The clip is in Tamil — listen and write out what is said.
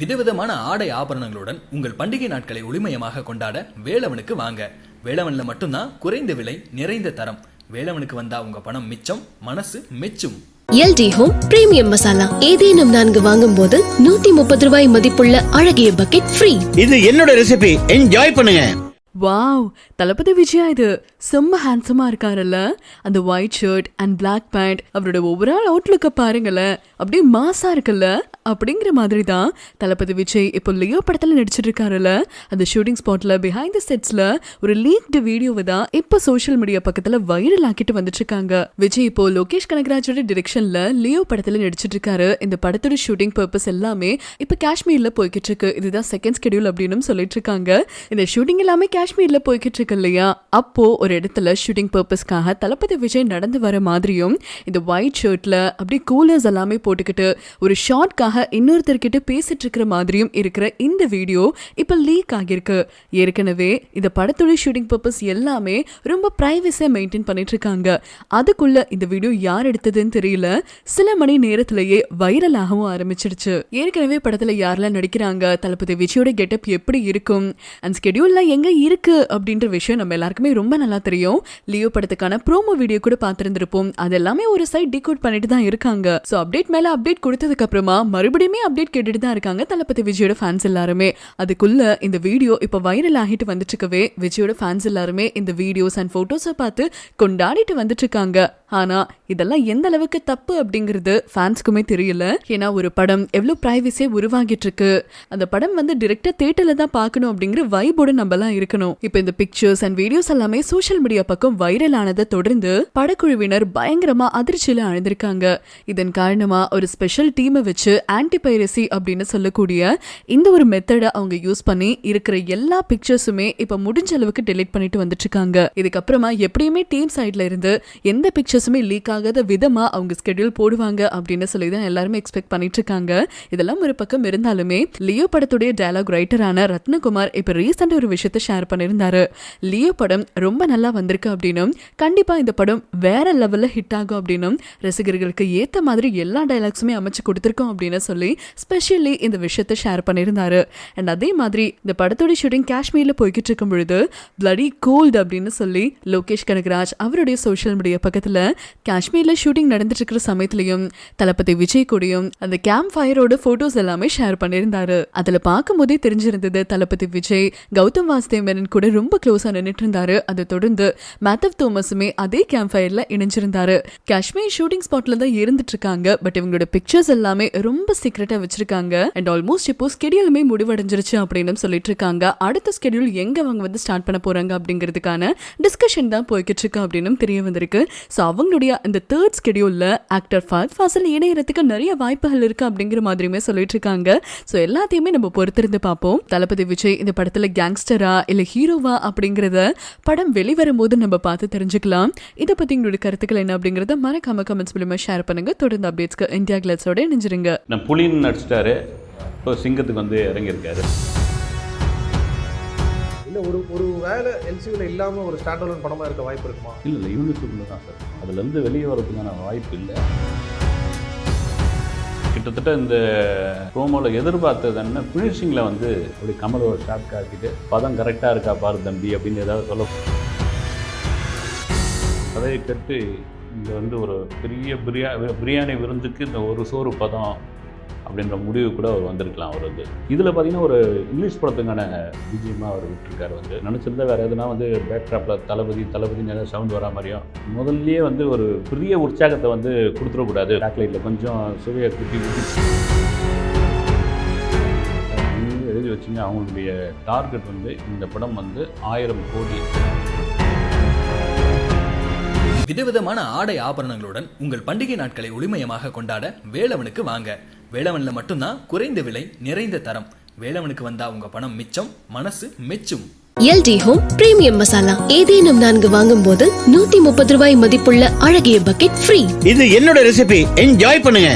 விதவிதமான ஆடை ஆபரணங்களுடன் உங்கள் பண்டிகை நாட்களை ஒளிமயமாக கொண்டாட வேலவனுக்கு வாங்க. வேலவன்ல மட்டும்தான் குறைந்த விலை, நிறைந்த தரம். வேலவனுக்கு வந்தா உங்க பணம் மிச்சம், மனசு மெச்சும். எல்டி ஹோம் பிரீமியம் மசாலா ஏதேனும் 4 வாங்கும் போது 130 ரூபாய் மதிப்புள்ள அழகிய பக்கெட் ஃப்ரீ. இது என்னோட ரெசிபி, என்ஜாய் பண்ணுங்க. வாவ், தளபதி விஜயா இது செம்ம ஹேண்ட்ஸமா இருக்காருல்ல. அந்த white shirt and black pant, அவரோட ஓவரால் அவுட்லுக்க பாருங்களேன், அப்படியே மாசா இருக்குல்ல. அப்படிங்கிற மாதிரி தான் தளபதி விஜய் இப்போ லியோ படத்துல நடிச்சிட்டு இருக்காருல்ல. அந்த ஷூட்டிங் ஸ்பாட்ல பிஹைண்ட் தி செட்ஸ்ல ஒரு லீக்டு வீடியோவை தான் இப்போ சோஷியல் மீடியா பக்கத்துல வைரல் ஆக்கிட்டு வந்துட்டு இருக்காங்க. விஜய் இப்போ லோகேஷ் கனகராஜோட டிரெக்ஷன்ல லியோ படத்துல நடிச்சிட்டு இருக்காரு. இந்த படத்தோட ஷூட்டிங் பர்பஸ் எல்லாமே இப்ப காஷ்மீர்ல போய்கிட்டு இருக்கு. இதுதான் செகண்ட் ஸ்கெடியூல் அப்படின்னு சொல்லிட்டு இருக்காங்க. இந்த ஷூட்டிங் எல்லாமே காஷ்மீர்ல போய்கிட்டு இருக்கு இல்லையா. அப்போ ஒரு இடத்துல ஷூட்டிங் பர்பஸ்க்காக தளபதி விஜய் நடந்து வர மாதிரியும் இந்த ஒயிட் ஷர்ட்ல அப்படியே கூலர்ஸ் எல்லாமே போட்டுக்கிட்டு ஒரு ஷார்ட்காக இன்னொருத்தர்கிட்ட பேசிட்டு இருக்கிற மாதிரியும் இருக்கிற இந்த வீடியோ இப்ப லீக் ஆகிருக்கு. ஏற்கனவே இந்த படத்தோட ஷூட்டிங் பர்பஸ் எல்லாமே ரொம்ப பிரைவசியா மெயின்டைன் பண்ணிட்டு இருக்காங்க. அதுக்குள்ள இந்த வீடியோ யார் எடுத்ததுன்னு தெரியல, சில மணி நேரத்திலேயே வைரல் ஆகவும் ஆரம்பிச்சிருச்சு. ஏற்கனவே படத்துல யாரெல்லாம் நடிக்கிறாங்க, தளபதி விஜயோட கெட்டப் எப்படி இருக்கும், அந்த ஸ்கெடியூல்லாம் எங்க இருக்கு அப்படின்ற விஷயம் நம்ம எல்லாருக்குமே ரொம்ப நல்லா தெரியும். லியோ படத்துக்கான ப்ரோமோ வீடியோ கூட பார்த்திருந்திருப்போம். அதெல்லாமே ஒரு சைட் டிகோட் பண்ணிட்டு தான் இருக்காங்க. சோ அப்டேட் மேல அப்டேட் கொடுத்ததுக்கு அப்புறமா மறுபடியுமே அப்டேட் கேட்டுட்டு தான் இருக்காங்க தளபதி விஜயோட ஃபேன்ஸ் எல்லாருமே. அதுக்குள்ள இந்த வீடியோ இப்ப வைரல் ஆகிட்டு வந்துட்டு இருக்கவே விஜயோட ஃபேன்ஸ் எல்லாருமே இந்த வீடியோஸ் அண்ட் போட்டோஸை பார்த்து கொண்டாடிட்டு வந்துட்டு இருக்காங்க. ஆனா இதெல்லாம் எந்த அளவுக்கு தப்பு அப்படிங்கிறது ஃபேன்ஸ்க்குமே தெரியல. ஏன்னா ஒரு படம் எவ்வளவு பிரைவசியா உருவாகிட்டு இருக்கு, அந்த படம் டிரெக்டா தியேட்டர்ல தான் பார்க்கணும் அப்படிங்கிற வைபோட நம்ம எல்லாம் இருக்கணும். இப்ப இந்த பிக்சர்ஸ் அண்ட் வீடியோஸ் எல்லாமே சோஷியல் மீடியா பக்கம் வைரல் ஆனதை தொடர்ந்து படக்குழுவினர் பயங்கரமா அதிர்ச்சியில அழுந்திருக்காங்க. இதன் காரணமா ஒரு ஸ்பெஷல் டீமை வச்சு ஆன்டி பைரசி அப்படின்னு சொல்லக்கூடிய இந்த ஒரு மெத்தடை அவங்க யூஸ் பண்ணி இருக்கிற எல்லா பிக்சர்ஸுமே இப்ப முடிஞ்ச அளவுக்கு டெலீட் பண்ணிட்டு வந்துட்டு இருக்காங்க. இதுக்கப்புறமா எப்படியுமே டீம் சைட்ல இருந்து எந்த பிக்சர்ஸுமே லீக் ஆகாத விதமா அவங்க ஸ்கெடியூல் போடுவாங்க அப்படின்னு சொல்லி தான் எல்லாருமே எக்ஸ்பெக்ட் பண்ணிட்டு இருக்காங்க. இதெல்லாம் ஒரு பக்கம் இருந்தாலுமே லியோ படத்துடைய டயலாக் ரைட்டரான ரத்னகுமார் இப்ப ரீசெண்டா ஒரு விஷயத்தை ஷேர் பண்ணியிருந்தாரு. லியோ படம் ரொம்ப நல்லா வந்திருக்கு அப்படின்னும், கண்டிப்பா இந்த படம் வேற லெவல்ல ஹிட் ஆகும் அப்படின்னும், ரசிகர்களுக்கு ஏத்த மாதிரி எல்லா டயலாக்ஸுமே அமைச்சு கொடுத்திருக்கோம் அப்படின்னு சொல்லி ஸ்பெஷலி இந்த விஷயத்தை ஷேர் பண்ணியிருந்தாரு. அண்ட் அதே மாதிரி இந்த படத்தோட ஷூட்டிங் காஷ்மீர்ல போய்கிட்டு இருக்கும் பொழுது பிளடி கோல்டு அப்படின்னு சொல்லி லோகேஷ் கனகராஜ் அவருடைய சோஷியல் மீடியா பக்கத்துல காஷ்மீர்ல ஷூட்டிங் நடந்துட்டு இருக்கிற சமயத்திலையும் தளபதி விஜய் கூடயும் அந்த கேம்ப் ஃபயரோட போட்டோஸ் எல்லாமே ஷேர் பண்ணியிருந்தாரு. அதுல பார்க்கும் போதே தெரிஞ்சிருந்தது தளபதி விஜய் கௌதம் வாசுதேவ் மேனன் கூட ரொம்ப க்ளோஸா நின்றுட்டு இருந்தாரு. அதை தொடர்ந்து மேத்தவ் தோமஸுமே அதே கேம்ப் ஃபயர்ல இணைஞ்சிருந்தாரு. காஷ்மீர் ஷூட்டிங் ஸ்பாட்ல தான் இருந்துட்டு இருக்காங்க. பட் இவங்களோட பிக்சர்ஸ் எல்லாமே ரொம்ப சீக்கிரட்டா வச்சிருக்காங்க. அண்ட் ஆல்மோஸ்ட் இப்போ ஸ்கெடியூலுமே முடிவடைஞ்சிருச்சு அப்படின்னு சொல்லிட்டு இருக்காங்க. அடுத்த ஸ்கெடியூல் எங்க அவங்க ஸ்டார்ட் பண்ண போறாங்க அப்படிங்கிறதுக்கான டிஸ்கஷன் தான் போய்கிட்டு இருக்கு அப்படின்னு தெரிய வந்திருக்கு. ஸோ அவங்களுடைய இந்த தேர்ட் ஸ்கெடியூல்ல ஆக்டர் ஃபஹத் ஃபாசில் இணையறதுக்கு நிறைய வாய்ப்புகள் இருக்கு அப்படிங்கிற மாதிரியுமே சொல்லிட்டு இருக்காங்க. ஸோ எல்லாத்தையுமே நம்ம பொறுத்திருந்து பார்ப்போம். தளபதி விஜய் இந்த படத்துல கேங்ஸ்டரா இல்ல ஹீரோவா அப்படிங்கிறத படம் வெளிவரும் போது நம்ம பார்த்து தெரிஞ்சுக்கலாம். இதை பத்தி உங்களுடைய கருத்துக்கள் என்ன அப்படிங்கறத மறக்காம கமெண்ட்ஸ் மூலமா ஷேர் பண்ணுங்க. தொடர்ந்து அப்டேட்ஸ்க்கு இந்தியா கிளாஸோட இணைஞ்சிருங்க. புலின்னு நடிச்சிட்டாரு, இப்போ சிங்கத்துக்கு இறங்கியிருக்காரு. ஒரு வேலை எல்சியூல இல்லாம ஒரு ஸ்டாண்ட் அலோன் படமா இருக்க வாய்ப்பு இருக்குமா? இல்லை, யூனிட்டுக்குள்ள தான் சார். அதுலேருந்து வெளியே வரதுக்கான வாய்ப்பு இல்லை. கிட்டத்தட்ட இந்த ப்ரோமோவில் எதிர்பார்த்தது என்ன, ஃபினிஷிங்கில் அப்படி கமலோட ஷார்ட் காட்டிட்டு பதம் கரெக்டாக இருக்கா பாரு தம்பி அப்படின்னு ஏதாவது சொல்ல, கதையை கட்டு இங்கே ஒரு பெரிய பிரியாணி விருந்துக்கு இந்த ஒரு சோறு பதம் அப்படின்ற முடிவு கூட அவர் வந்திருக்கலாம். அவர் இதில் பார்த்தீங்கன்னா ஒரு இங்கிலீஷ் படத்துக்கான விஜயமாக அவர் விட்டுருக்காரு. நினச்சிருந்தா வேறு எதுனா பேக் ட்ராப்பில் தளபதி நிறைய சவுண்ட் வரா மாதிரியும் முதல்லையே ஒரு பெரிய உற்சாகத்தை கொடுத்துடக்கூடாது. பேக்லைட்டில் கொஞ்சம் சுவையை குட்டி எழுதி வச்சுங்க. அவங்களுடைய டார்கெட் இந்த படம் 1000 கோடி. விதவிதமான ஆடை ஆபரணங்களுடன் உங்கள் பண்டிகை நாட்களை ஒளிமயமாக கொண்டாட வேலவனுக்கு வாங்க. வேலவன்ல மட்டும்தான் குறைந்த விலை, நிறைந்த தரம். வேலவனுக்கு வந்தா உங்க பணம் மிச்சம், மனசு மெச்சும். எல்டி ஹோம் பிரீமியம் மசாலா ஏதேனும் 4 வாங்கும் போது 130 ரூபாய் மதிப்புள்ள அழகிய பக்கெட் ஃப்ரீ. இது என்னோட ரெசிபி, என்ஜாய் பண்ணுங்க.